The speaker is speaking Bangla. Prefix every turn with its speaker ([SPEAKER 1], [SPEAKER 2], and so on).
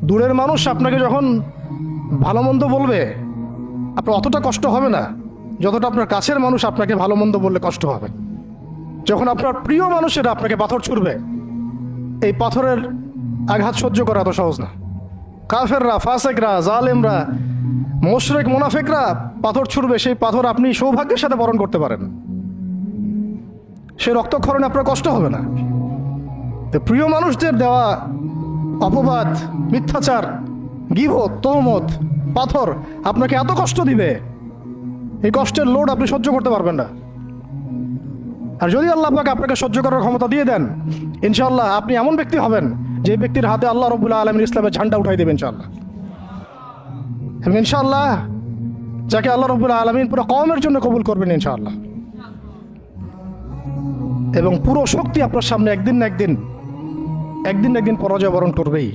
[SPEAKER 1] দূরের মানুষ আপনাকে যখন ভালো মন্দ বলবে আপনার অতটা কষ্ট হবে না যতটা আপনার কাছের মানুষ আপনাকে ভালো মন্দ বললে কষ্ট হবে। যখন আপনার প্রিয় মানুষেরা আপনাকে পাথর ছুড়বে, এই পাথরের আঘাত সহ্য করা এত সহজ না। কাফেররা, ফাসেকরা, জালেমরা, মুশরিক, মুনাফিকরা পাথর ছুড়বে, সেই পাথর আপনি সৌভাগ্যের সাথে বরণ করতে পারেন, সে রক্তক্ষরণে আপনার কষ্ট হবে না। তো প্রিয় মানুষদের দেওয়া অপবাদ, মিথ্যাচার, গীবত, তহমত, পাথর আপনাকে এত কষ্ট দিবে, এই কষ্টের লোড আপনি সহ্য করতে পারবেন না। আর যদি আল্লাহ পাক আপনাকে সহ্য করার ক্ষমতা দিয়ে দেন, ইনশাআল্লাহ আপনি এমন ব্যক্তি হবেন যে ব্যক্তির হাতে আল্লাহ রাব্বুল আলামিন ইসলামের ঝান্ডা উঠাই দেবেন ইনশাআল্লাহ। এবং ইনশাআল্লাহ যাকে আল্লাহ রাব্বুল আলামিন পুরো কওমের জন্য কবুল করবেন ইনশাআল্লাহ। এবং পুরো শক্তি আপনার সামনে একদিন না একদিন পরাজয় বরণ করবেই।